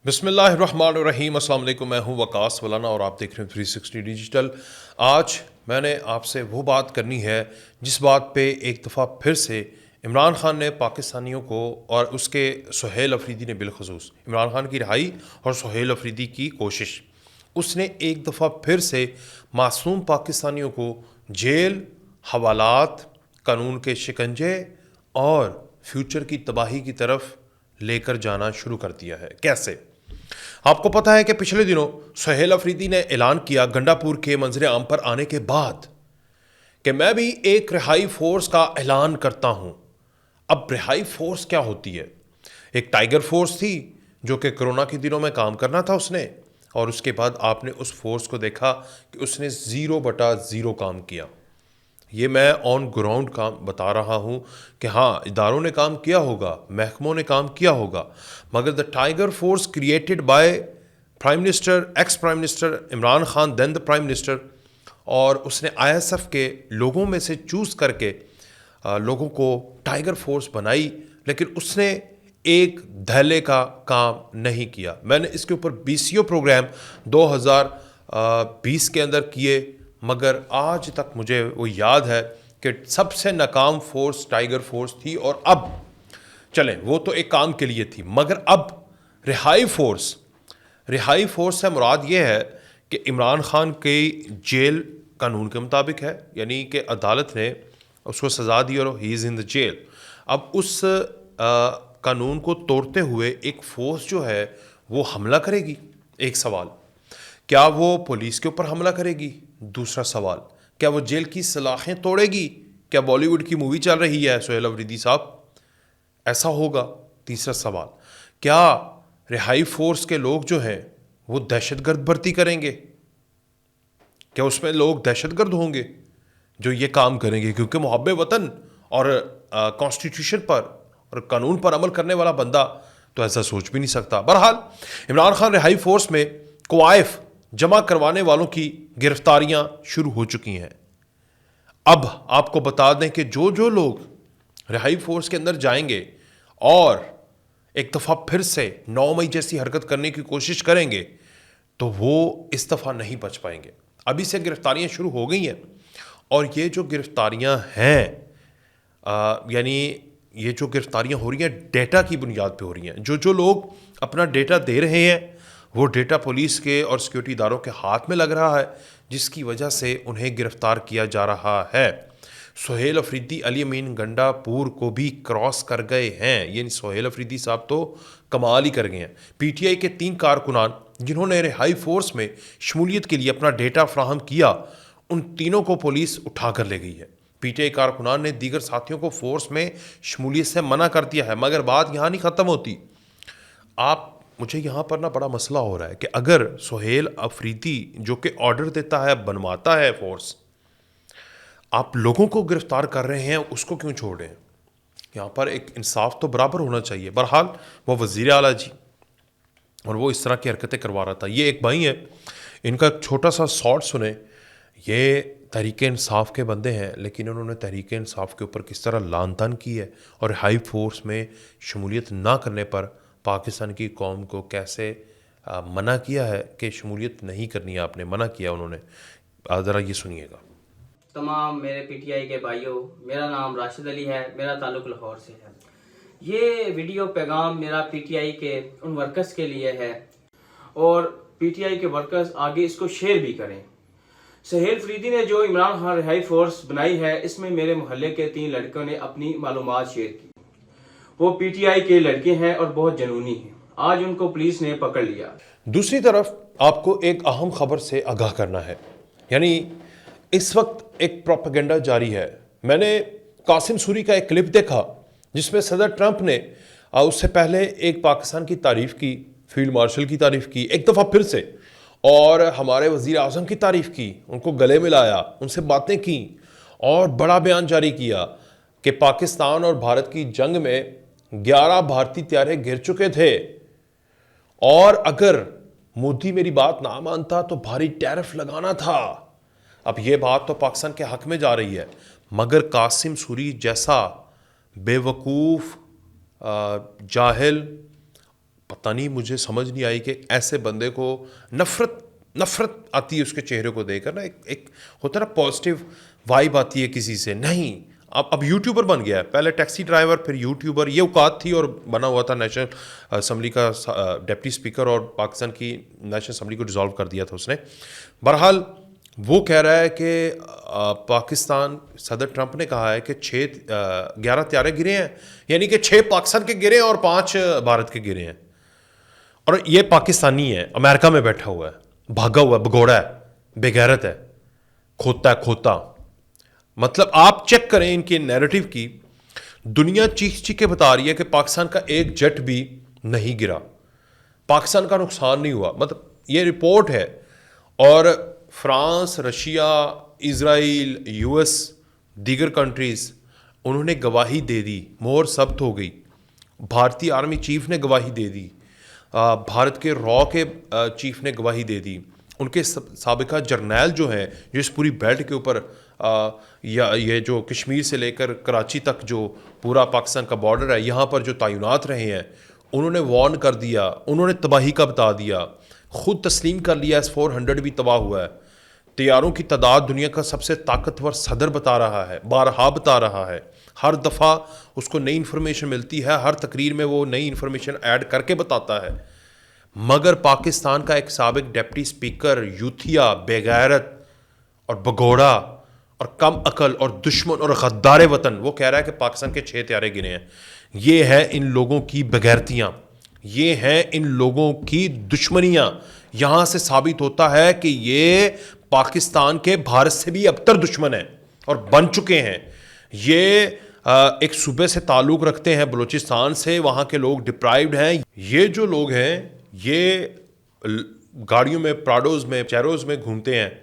बिस्मिल्लाहिर्रहमानिर्रहीम। अस्सलाम वालेकुम। मैं हूं वकास वलाना और आप देख रहे हैं 360 डिजिटल। आज मैंने आपसे वो बात करनी है जिस बात पे एक दफ़ा फिर से इमरान खान ने पाकिस्तानियों को और उसके सुहेल अफरीदी ने बिलखसूस इमरान खान की रिहाई और सुहेल अफरीदी की कोशिश, उसने एक दफ़ा फिर से मासूम पाकिस्तानियों को जेल, हवालात, कानून के शिकंजे और फ्यूचर की तबाही की तरफ लेकर जाना शुरू कर दिया है। कैसे? आपको पता है कि पिछले दिनों सुहेल अफरीदी ने ऐलान किया गंडापुर के मंजर आम पर आने के बाद कि मैं भी एक रिहाई फोर्स का ऐलान करता हूं। अब रिहाई फोर्स क्या होती है? एक टाइगर फोर्स थी जो कि कोरोना के दिनों में काम करना था उसने, और उसके बाद आपने उस फोर्स को देखा कि उसने 0/0 काम किया। ये मैं ऑन ग्राउंड काम बता रहा हूँ कि हाँ, इदारों ने काम किया होगा, महकमों ने काम किया होगा, मगर the tiger force created by prime minister, ex prime minister Imran Khan, then the prime minister, और उसने ISF के लोगों में से चूज़ करके लोगों को टाइगर फोर्स बनाई, लेकिन उसने एक धैले का काम नहीं किया। मैंने इसके ऊपर BCO प्रोग्राम 2020 के अंदर किए, मगर आज तक मुझे वो याद है कि सबसे नाकाम फोर्स टाइगर फोर्स थी। और अब चलें, वो तो एक काम के लिए थी, मगर अब रिहाई फोर्स से मुराद ये है कि इमरान खान की जेल कानून के मुताबिक है, यानी कि अदालत ने उसको सज़ा दी और he is in the jail. अब उस कानून को तोड़ते हुए एक फोर्स जो है वो हमला करेगी। एक सवाल, क्या वो पुलिस के ऊपर हमला करेगी? दूसरा सवाल, क्या वो जेल की सलाखें तोड़ेगी? क्या बॉलीवुड की मूवी चल रही है सुहेल अफरीदी साहब? ऐसा होगा। तीसरा सवाल, क्या रिहाई फोर्स के लोग जो हैं वो दहशतगर्द भर्ती करेंगे? क्या उसमें लोग दहशतगर्द होंगे जो ये काम करेंगे? क्योंकि मुहब्बे वतन और कॉन्स्टिट्यूशन पर और कानून पर अमल करने वाला बंदा तो ऐसा सोच भी नहीं सकता। बहरहाल, इमरान खान रिहाई फोर्स में क्वाइफ जमा करवाने वालों की गिरफ्तारियां शुरू हो चुकी हैं। अब आपको बता दें कि जो जो लोग रिहाई फोर्स के अंदर जाएंगे और एक दफ़ा फिर से 9 मई जैसी हरकत करने की कोशिश करेंगे तो वो इस दफ़ा नहीं बच पाएंगे। अभी से गिरफ्तारियां शुरू हो गई हैं, और ये जो गिरफ्तारियां हैं यानी ये जो गिरफ्तारियां हो रही हैं डेटा की बुनियाद पे हो रही हैं। जो जो लोग अपना डेटा दे रहे हैं वो डेटा पुलिस के और सिक्योरिटी इदारों के हाथ में लग रहा है, जिसकी वजह से उन्हें गिरफ्तार किया जा रहा है। सुहेल अफरीदी अली अमीन गंडापुर को भी क्रॉस कर गए हैं। ये सुहेल अफरीदी साहब तो कमाल ही कर गए हैं। PTI के 3 कारकुनान जिन्होंने रिहाई फोर्स में शमूलियत के लिए अपना डेटा फ्राहम किया, उन तीनों को पुलिस उठा कर ले गई है। PTI कारकुनान ने दीगर साथियों को फोर्स में शमूलियत से मना कर दिया है। मगर बात यहाँ नहीं ख़त्म होती। मुझे यहाँ पर ना बड़ा मसला हो रहा है कि अगर सुहेल अफरीदी जो कि ऑर्डर देता है, बनवाता है फोर्स, आप लोगों को गिरफ्तार कर रहे हैं, उसको क्यों छोड़ रहे हैं? यहाँ पर एक इंसाफ तो बराबर होना चाहिए। बहरहाल, वो वज़ीर आला जी और वो इस तरह की हरकतें करवा रहा था। ये एक भाई है, इनका छोटा सा शॉर्ट सुने। ये तहरीक इंसाफ के बंदे हैं, लेकिन उन्होंने तहरीक इंसाफ के ऊपर किस तरह लान तान की है और हाई फोर्स में शमूलियत ना करने पर पाकिस्तान की कौम को कैसे मना किया है कि शमूलियत नहीं करनी है, आपने मना किया उन्होंने। ज़रा ये सुनिएगा। तमाम मेरे PTI के भाइयों, मेरा नाम राशिद अली है, मेरा ताल्लुक़ लाहौर से है। ये वीडियो पैगाम मेरा PTI के उन वर्कर्स के लिए है और PTI के वर्कर्स आगे इसको शेयर भी करें। सुहेल अफरीदी ने जो इमरान खान रिहाई फोर्स बनाई है, इसमें मेरे मोहल्ले के 3 लड़कों ने अपनी मालूमात शेयर की। वो PTI के लड़के हैं और बहुत जनूनी हैं। आज उनको पुलिस ने पकड़ लिया। दूसरी तरफ आपको एक अहम खबर से आगाह करना है, यानी इस वक्त एक प्रोपेगेंडा जारी है। मैंने कासिम सूरी का एक क्लिप देखा जिसमें सदर ट्रंप ने उससे पहले एक पाकिस्तान की तारीफ की, फील्ड मार्शल की तारीफ की एक दफ़ा फिर से, और हमारे वज़ीर आज़म की तारीफ की, उनको गले मिलाया, उनसे बातें की और बड़ा बयान जारी किया कि पाकिस्तान और भारत की जंग में 11 भारतीय तैयारे गिर चुके थे, और अगर मोदी मेरी बात ना मानता तो भारी टैरिफ लगाना था। अब ये बात तो पाकिस्तान के हक में जा रही है, मगर कासिम सूरी जैसा बेवकूफ़, जाहिल, पता नहीं, मुझे समझ नहीं आई कि ऐसे बंदे को नफरत आती है उसके चेहरे को देखकर ना, एक होता है ना पॉजिटिव वाइब आती है किसी से। नहीं, अब यूट्यूबर बन गया है, पहले टैक्सी ड्राइवर फिर यूट्यूबर, ये औकात थी और बना हुआ था नेशनल असम्बली का डिप्टी स्पीकर, और पाकिस्तान की नेशनल असम्बली को डिसॉल्व कर दिया था उसने। बहरहाल वो कह रहा है कि पाकिस्तान, सदर ट्रंप ने कहा है कि 11 त्यारे गिरे हैं, यानी कि 6 पाकिस्तान के गिरे हैं और 5 भारत के गिरे हैं। और ये पाकिस्तानी है, अमेरिका में बैठा हुआ है, भागा हुआ है, भगोड़ा है, बेगैरत है, खोता। मतलब आप चेक करें इनके नैरेटिव की, दुनिया चीख के बता रही है कि पाकिस्तान का एक जेट भी नहीं गिरा, पाकिस्तान का नुकसान नहीं हुआ, मतलब ये रिपोर्ट है। और फ्रांस, रशिया, इजराइल, यूएस, दीगर कंट्रीज़, उन्होंने गवाही दे दी, मोहर जब्त हो गई। भारतीय आर्मी चीफ ने गवाही दे दी, भारत के रॉ के चीफ ने गवाही दे दी, उनके साबिका जर्नैल जो हैं, जो इस पूरी बेल्ट के ऊपर या ये जो कश्मीर से लेकर कराची तक जो पूरा पाकिस्तान का बॉर्डर है, यहाँ पर जो तैनात रहे हैं, उन्होंने वार्न कर दिया, उन्होंने तबाही का बता दिया, खुद तस्लीम कर लिया S-400 भी तबाह हुआ है। तैयारों की तादाद दुनिया का सबसे ताकतवर सदर बता रहा है, बारहा बता रहा है, हर दफ़ा उसको नई इन्फॉर्मेशन मिलती है, हर तकरीर में वो नई इन्फॉर्मेशन ऐड करके बताता है। मगर पाकिस्तान का एक साबिक डिप्टी स्पीकर, यूथिया, बेगैरत और भगोड़ा और कम अकल और दुश्मन और गद्दार वतन, वो कह रहा है कि पाकिस्तान के 6 त्यारे गिरे हैं। ये है इन लोगों की बेगैरतियाँ, ये हैं इन लोगों की दुश्मनियाँ। यहाँ से साबित होता है कि ये पाकिस्तान के भारत से भी अबतर दुश्मन हैं और बन चुके हैं। ये एक सूबे से ताल्लुक़ रखते हैं, बलूचिस्तान से, वहाँ के लोग डिप्राइव्ड हैं। ये जो लोग हैं ये गाड़ियों में, प्राडोज़ में, चैरोज़ में घूमते हैं,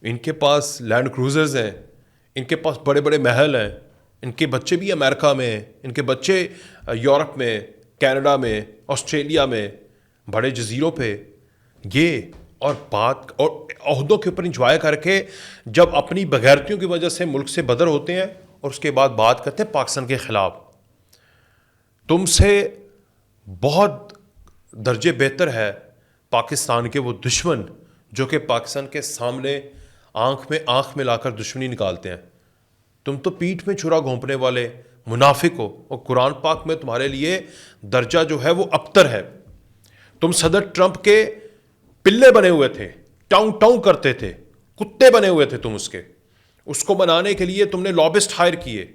इनके पास लैंड क्रूज़र्स हैं, इनके पास बड़े बड़े महल हैं, इनके बच्चे भी अमेरिका में हैं, इनके बच्चे यूरोप में, कनाडा में, ऑस्ट्रेलिया में, बड़े जजीरों पे। ये और बात और ओहदों के ऊपर इंजॉय करके जब अपनी बगैरतियों की वजह से मुल्क से बदर होते हैं और उसके बाद बात करते हैं पाकिस्तान के ख़िलाफ़। तुमसे बहुत दर्जे बेहतर है पाकिस्तान के वो दुश्मन जो कि पाकिस्तान के सामने आंख में आंख मिलाकर दुश्मनी निकालते हैं। तुम तो पीठ में छुरा घोंपने वाले मुनाफिक हो, और कुरान पाक में तुम्हारे लिए दर्जा जो है वो अबतर है। तुम सदर ट्रंप के पिल्ले बने हुए थे, टाउं टाउं करते थे, कुत्ते बने हुए थे तुम उसको मनाने के लिए तुमने लॉबिस्ट हायर किए,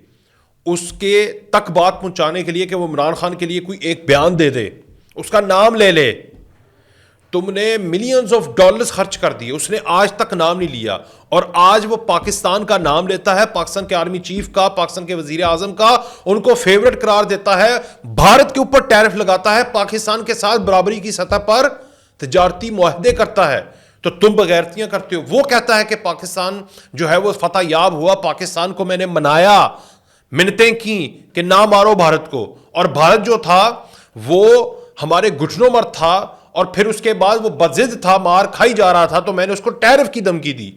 उसके तक बात पहुंचाने के लिए कि वो इमरान खान के लिए कोई एक बयान दे दे, उसका नाम ले ले। तुमने मिलियंस ऑफ डॉलर्स खर्च कर दिए, उसने आज तक नाम नहीं लिया, और आज वो पाकिस्तान का नाम लेता है, पाकिस्तान के आर्मी चीफ का, पाकिस्तान के वजीर आजम का, उनको फेवरेट करार देता है, भारत के ऊपर टैरिफ लगाता है, पाकिस्तान के साथ बराबरी की सतह पर तिजारती मुआहदे करता है। तो तुम बगैरतियां करते हो। वो कहता है कि पाकिस्तान जो है वो फतह याब हुआ, पाकिस्तान को मैंने मनाया, मिन्नतें की कि ना मारो भारत को, और भारत जो था वो हमारे घुटनों मर था, और फिर उसके बाद वो बजिद था, मार खाई जा रहा था, तो मैंने उसको टैरिफ की धमकी दी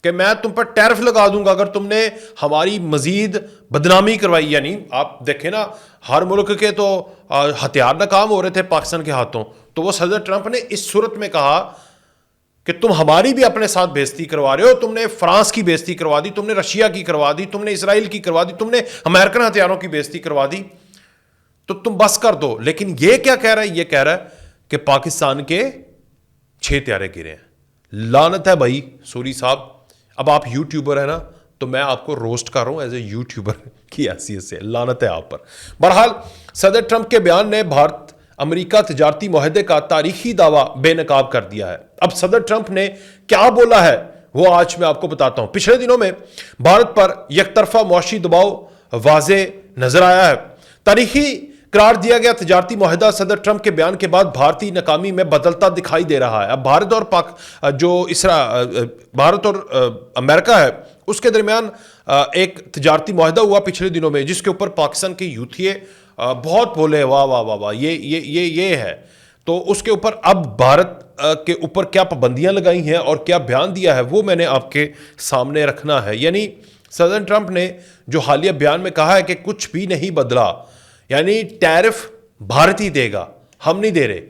कि मैं तुम पर टैरिफ लगा दूंगा अगर तुमने हमारी मजीद बदनामी करवाई। यानी आप देखें ना, हर मुल्क के तो हथियार नाकाम हो रहे थे पाकिस्तान के हाथों, तो वो सदर ट्रंप ने इस सूरत में कहा कि तुम हमारी भी अपने साथ बेइज्जती करवा रहे हो, तुमने फ्रांस की बेइज्जती करवा दी, तुमने रशिया की करवा दी, तुमने इसराइल की करवा दी, तुमने अमेरिकन हथियारों की बेइज्जती करवा दी, तो तुम बस कर दो। लेकिन ये क्या कह रहा है? ये कह रहा है कि पाकिस्तान के 6 त्यारे गिरे हैं। लानत है भाई सूरी साहब। अब आप यूट्यूबर है ना, तो मैं आपको रोस्ट कर रहा हूं एज ए यूट्यूबर की हैसियत से, लानत है आप पर। बहरहाल सदर ट्रंप के बयान ने भारत अमेरिका तिजारती मुआहदे का तारीखी दावा बेनकाब कर दिया है। अब सदर ट्रंप ने क्या बोला है वो आज मैं आपको बताता हूं। पिछले दिनों में भारत पर एकतरफा मुआशी दबाव वाजे नजर आया है। तारीखी करार दिया गया तिजारती मुआहदा सदर ट्रंप के बयान के बाद भारतीय नाकामी में बदलता दिखाई दे रहा है। अब भारत और भारत और अमेरिका है उसके दरमियान एक तिजारती मुआहदा हुआ पिछले दिनों में, जिसके ऊपर पाकिस्तान के यूथिये बहुत बोले वाह वाह वाह वाह, ये है। तो उसके ऊपर अब भारत के ऊपर क्या पाबंदियां लगाई हैं और क्या बयान दिया है वो मैंने आपके सामने रखना है। यानी सदर ट्रंप ने जो हालिया बयान में कहा है कि कुछ भी नहीं बदला, यानी टैरिफ भारत ही देगा, हम नहीं दे रहे,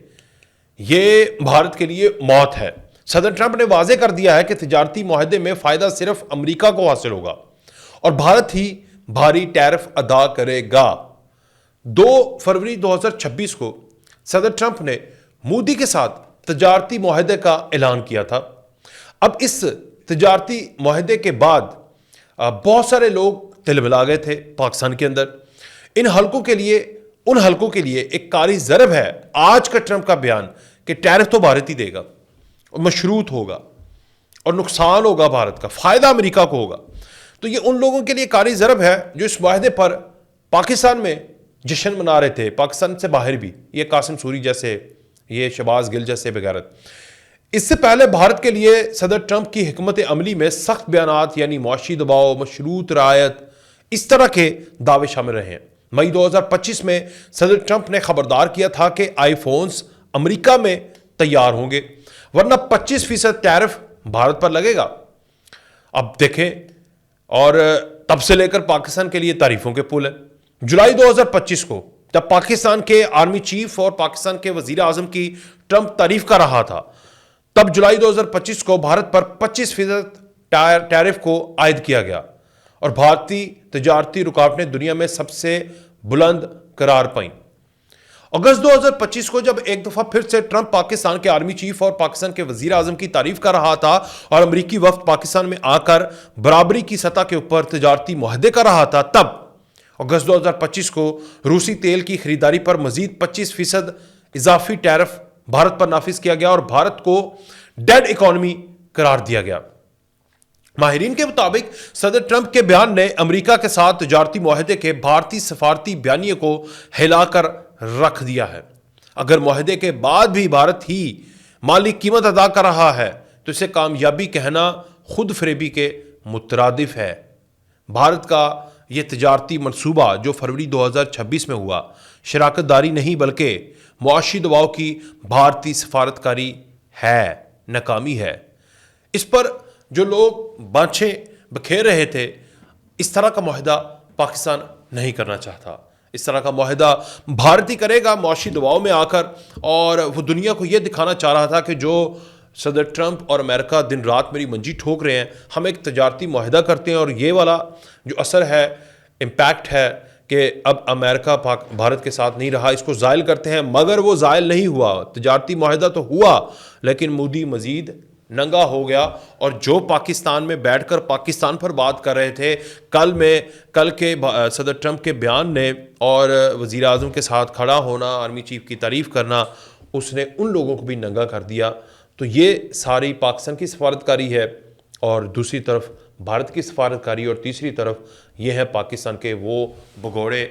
ये भारत के लिए मौत है। सदर ट्रंप ने वाजे कर दिया है कि तिजारती मुआहदे में फ़ायदा सिर्फ अमेरिका को हासिल होगा और भारत ही भारी टैरिफ अदा करेगा। 2 फरवरी 2026 को सदर ट्रंप ने मोदी के साथ तिजारती मुआहदे का ऐलान किया था। अब इस तिजारती मुआहदे के बाद बहुत सारे लोग तिलमिला गए थे पाकिस्तान के अंदर। उन हलकों के लिए एक कारी ज़रब है आज का ट्रंप का बयान कि टैरिफ तो भारत ही देगा और मशरूत होगा और नुकसान होगा भारत का, फ़ायदा अमेरिका को होगा। तो ये उन लोगों के लिए कारी ज़रब है जो इस मुआहदे पर पाकिस्तान में जश्न मना रहे थे, पाकिस्तान से बाहर भी, ये कासिम सूरी जैसे, ये शहबाज गिल जैसे बेगैरत। इससे पहले भारत के लिए सदर ट्रंप की हिकमत अमली में सख्त बयानात यानी मुआशी दबाव, मशरूत रायत, इस तरह के दावे शामिल रहे हैं। मई 2025 में सदर ट्रंप ने खबरदार किया था कि आईफोन्स अमेरिका में तैयार होंगे वरना 25% टैरिफ भारत पर लगेगा। अब देखें, और तब से लेकर पाकिस्तान के लिए तारीफों के पुल है। जुलाई 2025 को जब पाकिस्तान के आर्मी चीफ और पाकिस्तान के वजीर आजम की ट्रंप तारीफ कर रहा था, तब जुलाई 2025 को भारत पर 25% टैरिफ को आयद किया गया और भारतीय तजारती रुकावटें दुनिया में सबसे बुलंद करार पाईं। अगस्त 2025 को जब एक दफा फिर से ट्रंप पाकिस्तान के आर्मी चीफ और पाकिस्तान के वजीर आजम की तारीफ कर रहा था और अमेरिकी वफ्द पाकिस्तान में आकर बराबरी की सतह के ऊपर तजारती मुआहदे कर रहा था, तब अगस्त 2025 को रूसी तेल की खरीदारी पर मजीद 25% इजाफी टैरिफ भारत पर नाफिज किया गया और भारत को डेड इकॉनमी करार दिया गया। माहिरीन के मुताबिक सदर ट्रंप के बयान ने अमेरिका के साथ तजारती मुआहदे के भारतीय सफारती बयानिए को हिलाकर रख दिया है। अगर मुआहदे के बाद भी भारत ही माली कीमत अदा कर रहा है तो इसे कामयाबी कहना खुद फरेबी के मुतरादिफ है। भारत का यह तजारती मनसूबा जो फरवरी 2026 में हुआ, शराकत दारी नहीं बल्कि मुआशी दबाव की भारतीय सफारतकारी है, नाकामी है। इस पर जो लोग बाँछें बखेर रहे थे, इस तरह का मुआहदा पाकिस्तान नहीं करना चाहता। इस तरह का मुआहदा भारत ही करेगा मुआशी दबाव में आकर, और वो दुनिया को ये दिखाना चाह रहा था कि जो सदर ट्रंप और अमेरिका दिन रात मेरी मंजी ठोक रहे हैं, हम एक तजारती मुआहदा करते हैं और ये वाला जो असर है, इम्पैक्ट है कि अब अमेरिका भारत के साथ नहीं रहा, इसको ज़ायल करते हैं। मगर वो ज़ायल नहीं हुआ, तजारती मुआहदा तो हुआ, लेकिन मोदी मज़ीद नंगा हो गया। और जो पाकिस्तान में बैठकर पाकिस्तान पर बात कर रहे थे, कल के सदर ट्रंप के बयान ने और वज़ीर आज़म के साथ खड़ा होना, आर्मी चीफ की तारीफ़ करना, उसने उन लोगों को भी नंगा कर दिया। तो ये सारी पाकिस्तान की सफारतकारी है और दूसरी तरफ भारत की सफारतकारी, और तीसरी तरफ ये है पाकिस्तान के वो भगोड़े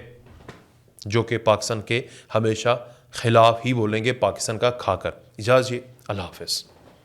जो कि पाकिस्तान के हमेशा खिलाफ ही बोलेंगे, पाकिस्तान का खाकर। इजाज़त, अल्लाह हाफ़िज़।